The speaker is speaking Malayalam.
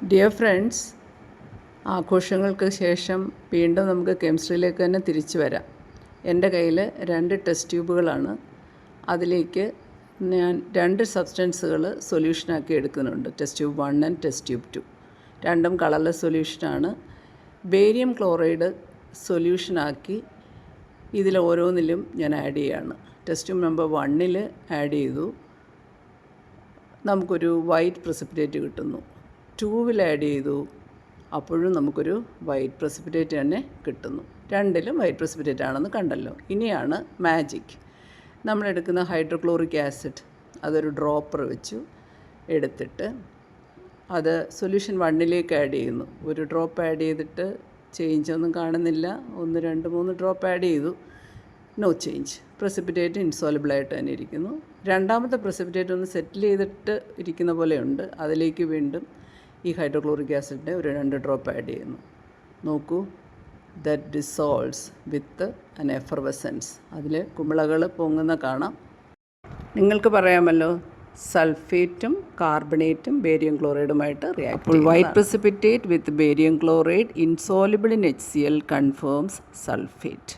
ഡിയർ ഫ്രണ്ട്സ്, ആഘോഷങ്ങൾക്ക് ശേഷം വീണ്ടും നമുക്ക് കെമിസ്ട്രിയിലേക്ക് തന്നെ തിരിച്ചു വരാം. എൻ്റെ കയ്യിൽ 2 ടെസ്റ്റ് ട്യൂബുകളാണ്. അതിലേക്ക് ഞാൻ 2 സബ്സ്റ്റൻസുകൾ സൊല്യൂഷനാക്കി എടുക്കുന്നുണ്ട്. Test tube 1 and test tube 2. രണ്ടും കളർലെസ് സൊല്യൂഷനാണ്. ബേരിയം ക്ലോറൈഡ് സൊല്യൂഷനാക്കി ഇതിൽ ഓരോന്നിലും ഞാൻ ആഡ് ചെയ്യുകയാണ്. ടെസ്റ്റ് ട്യൂബ് നമ്പർ 1 ആഡ് ചെയ്തു, നമുക്കൊരു വൈറ്റ് പ്രസിപ്പിറ്റേറ്റ് കിട്ടുന്നു. 2 ആഡ് ചെയ്തു, അപ്പോഴും നമുക്കൊരു വൈറ്റ് പ്രസിപ്പിറ്റേറ്റ് തന്നെ കിട്ടുന്നു. രണ്ടിലും വൈറ്റ് പ്രസിപ്പിറ്റേറ്റ് ആണെന്ന് കണ്ടല്ലോ. ഇനിയാണ് മാജിക്. നമ്മളെടുക്കുന്ന ഹൈഡ്രോക്ലോറിക് ആസിഡ് അതൊരു ഡ്രോപ്പർ വെച്ചു എടുത്തിട്ട് അത് സൊല്യൂഷൻ 1 ആഡ് ചെയ്യുന്നു. ഒരു ഡ്രോപ്പ് ആഡ് ചെയ്തിട്ട് ചേഞ്ചൊന്നും കാണുന്നില്ല. 1, 2, 3 ഡ്രോപ്പ് ആഡ് ചെയ്തു, നോ ചേഞ്ച്. പ്രസിപ്പിറ്റേറ്റ് ഇൻസോലബിളായിട്ട് തന്നെ ഇരിക്കുന്നു. രണ്ടാമത്തെ പ്രസിപ്പിറ്റേറ്റ് ഒന്ന് സെറ്റിൽ ചെയ്തിട്ട് ഇരിക്കുന്ന പോലെയുണ്ട്. അതിലേക്ക് വീണ്ടും ഈ ഹൈഡ്രോക്ലോറിക് ആസിഡിൻ്റെ ഒരു 2 ഡ്രോപ്പ് ആഡ് ചെയ്യുന്നു. നോക്കൂ, that dissolves with an effervescence. അതിൽ കുമിളകൾ പൊങ്ങുന്ന കാണാം. നിങ്ങൾക്ക് പറയാമല്ലോ, സൾഫേറ്റും കാർബണേറ്റും ബേരിയം ക്ലോറൈഡുമായിട്ട് റിയാക്ട്. അപ്പോൾ white precipitate with barium chloride insoluble in HCl confirms sulphate.